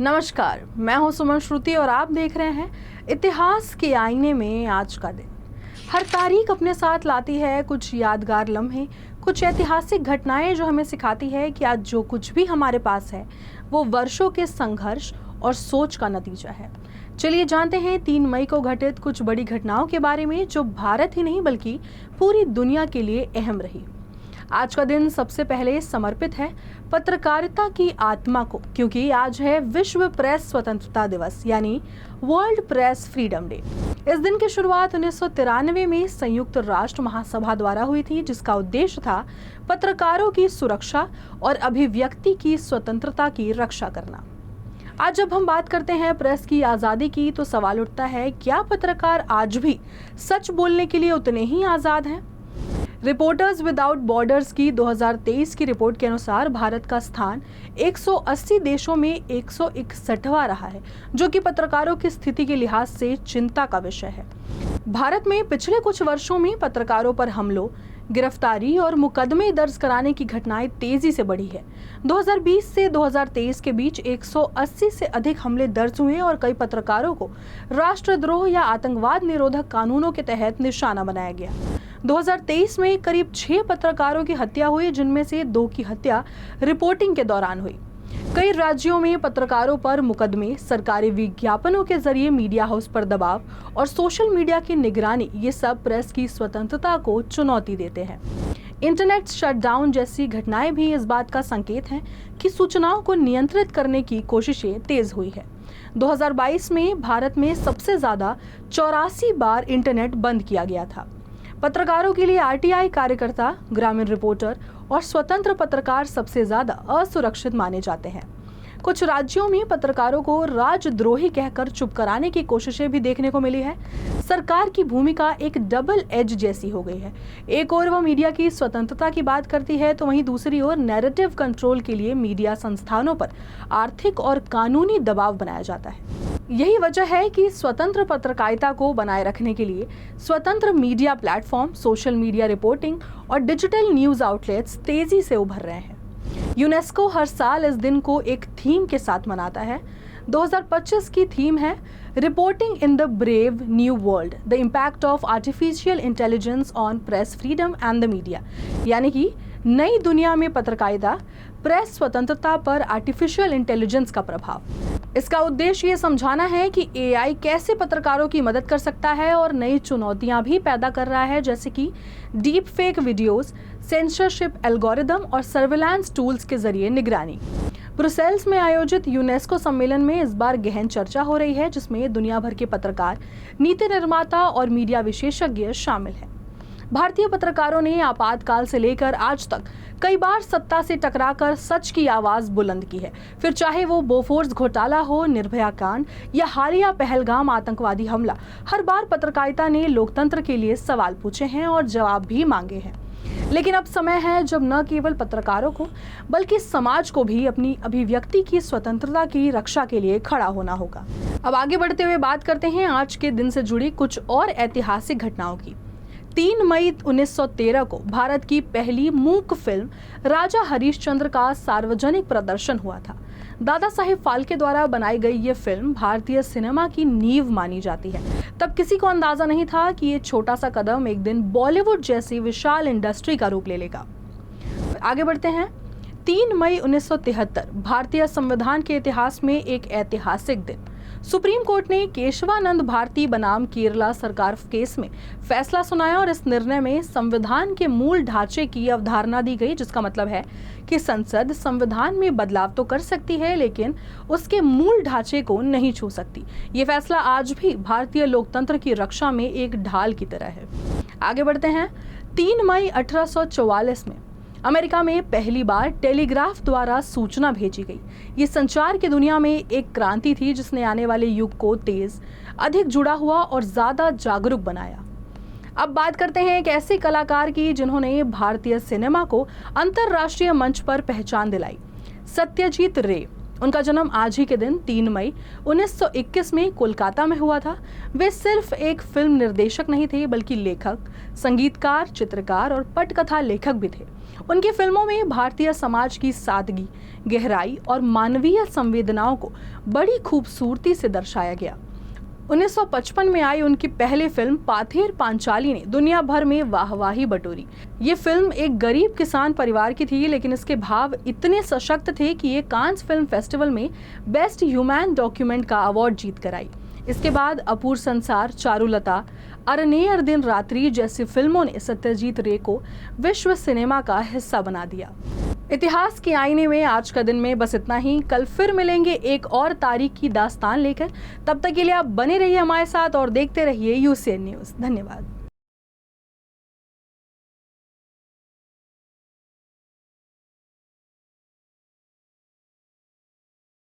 नमस्कार, मैं हूं सुमन श्रुति और आप देख रहे हैं इतिहास के आईने में आज का दिन। हर तारीख अपने साथ लाती है कुछ यादगार लम्हे, कुछ ऐतिहासिक घटनाएं जो हमें सिखाती है कि आज जो कुछ भी हमारे पास है वो वर्षों के संघर्ष और सोच का नतीजा है। चलिए जानते हैं 3 मई को घटित कुछ बड़ी घटनाओं के बारे में जो भारत ही नहीं बल्कि पूरी दुनिया के लिए अहम रही। आज का दिन सबसे पहले समर्पित है पत्रकारिता की आत्मा को, क्योंकि आज है विश्व प्रेस स्वतंत्रता दिवस यानी वर्ल्ड प्रेस फ्रीडम डे। इस दिन की शुरुआत 1993 में संयुक्त राष्ट्र महासभा द्वारा हुई थी, जिसका उद्देश्य था पत्रकारों की सुरक्षा और अभिव्यक्ति की स्वतंत्रता की रक्षा करना। आज जब हम बात करते हैं प्रेस की आज़ादी की, तो सवाल उठता है, क्या पत्रकार आज भी सच बोलने के लिए उतने ही आज़ाद हैं? रिपोर्टर्स विदाउट बॉर्डर्स की 2023 की रिपोर्ट के अनुसार भारत का स्थान 180 देशों में 161वां रहा है, जो कि पत्रकारों की स्थिति के लिहाज से चिंता का विषय है। भारत में पिछले कुछ वर्षों में पत्रकारों पर हमलों, गिरफ्तारी और मुकदमे दर्ज कराने की घटनाएं तेजी से बढ़ी है। 2020 से 2023 के बीच 180 से अधिक हमले दर्ज हुए और कई पत्रकारों को राष्ट्रद्रोह या आतंकवाद निरोधक कानूनों के तहत निशाना बनाया गया। 2023 में करीब 6 पत्रकारों की हत्या हुई, जिनमें से 2 की हत्या रिपोर्टिंग के दौरान हुई। कई राज्यों में पत्रकारों पर मुकदमे, सरकारी विज्ञापनों के जरिए मीडिया हाउस पर दबाव और सोशल मीडिया की निगरानी, ये सब प्रेस की स्वतंत्रता को चुनौती देते हैं। इंटरनेट शटडाउन जैसी घटनाएं भी इस बात का संकेत हैं कि सूचनाओं को नियंत्रित करने की कोशिशें तेज हुई है। 2022 में भारत में सबसे ज्यादा 84 बार इंटरनेट बंद किया गया था। पत्रकारों के लिए आरटीआई कार्यकर्ता, ग्रामीण रिपोर्टर और स्वतंत्र पत्रकार सबसे ज्यादा असुरक्षित माने जाते हैं। कुछ राज्यों में पत्रकारों को राजद्रोही कहकर चुप कराने की कोशिशें भी देखने को मिली है। सरकार की भूमिका एक डबल एज जैसी हो गई है। एक ओर वह मीडिया की स्वतंत्रता की बात करती है, तो वहीं दूसरी ओर नैरेटिव कंट्रोल के लिए मीडिया संस्थानों पर आर्थिक और कानूनी दबाव बनाया जाता है। यही वजह है कि स्वतंत्र पत्रकारिता को बनाए रखने के लिए स्वतंत्र media platform, social media reporting और डिजिटल न्यूज आउटलेट्स तेजी से उभर रहे हैं। यूनेस्को हर साल इस दिन को एक थीम के साथ मनाता है। 2025 की थीम है reporting in the brave new world, the impact of artificial intelligence on press freedom and the media, यानी कि नई दुनिया में पत्रकारिता, प्रेस स्वतंत्रता पर आर्टिफिशियल इंटेलिजेंस का प्रभाव। इसका उद्देश्य ये समझाना है कि एआई कैसे पत्रकारों की मदद कर सकता है और नई चुनौतियां भी पैदा कर रहा है, जैसे कि deep fake videos, censorship algorithm और सर्विलांस टूल्स के जरिए निगरानी। ब्रुसेल्स में आयोजित यूनेस्को सम्मेलन में इस बार गहन चर्चा हो रही है, जिसमें दुनिया भर के पत्रकार, नीति निर्माता और मीडिया विशेषज्ञ शामिल हैं। भारतीय पत्रकारों ने आपातकाल से लेकर आज तक कई बार सत्ता से टकराकर सच की आवाज बुलंद की है। फिर चाहे वो बोफोर्स घोटाला हो, निर्भया कांड या हालिया पहलगाम आतंकवादी हमला, हर बार पत्रकारिता ने लोकतंत्र के लिए सवाल पूछे हैं और जवाब भी मांगे हैं। लेकिन अब समय है जब न केवल पत्रकारों को बल्कि समाज को भी अपनी अभिव्यक्ति की स्वतंत्रता की रक्षा के लिए खड़ा होना होगा। अब आगे बढ़ते हुए बात करते हैं आज के दिन से जुड़ी कुछ और ऐतिहासिक घटनाओं की। 3 मई 1913 को भारत की पहली मूक फिल्म राजा हरिश्चंद्र का सार्वजनिक प्रदर्शन हुआ था। दादा साहेब फाल्के द्वारा बनाई गई ये फिल्म भारतीय सिनेमा की नींव मानी जाती है। तब किसी को अंदाजा नहीं था कि ये छोटा सा कदम एक दिन बॉलीवुड जैसी विशाल इंडस्ट्री का रूप ले लेगा। आगे बढ़ते हैं। 3 मई 1973 भारतीय संविधान के इतिहास में एक ऐतिहासिक दिन। सुप्रीम कोर्ट ने केशवानंद भारती बनाम केरला सरकार केस में फैसला सुनाया और इस निर्णय में संविधान के मूल ढांचे की अवधारणा दी गई, जिसका मतलब है कि संसद संविधान में बदलाव तो कर सकती है लेकिन उसके मूल ढांचे को नहीं छू सकती। ये फैसला आज भी भारतीय लोकतंत्र की रक्षा में एक ढाल की तरह है। आगे बढ़ते हैं। 3 मई 1844 में अमेरिका में पहली बार टेलीग्राफ द्वारा सूचना भेजी गई। ये संचार की दुनिया में एक क्रांति थी, जिसने आने वाले युग को तेज, अधिक जुड़ा हुआ और ज्यादा जागरूक बनाया। अब बात करते हैं एक ऐसे कलाकार की जिन्होंने भारतीय सिनेमा को अंतर्राष्ट्रीय मंच पर पहचान दिलाई। सत्यजीत रे उनका जन्म आज ही के दिन 3 मई 1921 में कोलकाता में हुआ था। वे सिर्फ एक फिल्म निर्देशक नहीं थे, बल्कि लेखक, संगीतकार, चित्रकार और पटकथा लेखक भी थे। उनकी फिल्मों में भारतीय समाज की सादगी, गहराई और मानवीय संवेदनाओं को बड़ी खूबसूरती से दर्शाया गया। 1955 में आई उनकी पहली फिल्म पाथेर पांचाली ने दुनिया भर में वाहवाही बटोरी। ये फिल्म एक गरीब किसान परिवार की थी, लेकिन इसके भाव इतने सशक्त थे कि ये कांस फिल्म फेस्टिवल में बेस्ट ह्यूमन डॉक्यूमेंट का अवार्ड जीत कर आई। इसके बाद अपूर संसार, चारुलता, अरनेयर दिन रात्रि जैसी फिल्मों ने सत्यजीत रे को विश्व सिनेमा का हिस्सा बना दिया। इतिहास के आईने में आज का दिन में बस इतना ही। कल फिर मिलेंगे एक और तारीख की दास्तान लेकर। तब तक के लिए आप बने रहिए हमारे साथ और देखते रहिए यूसीएन न्यूज़। धन्यवाद।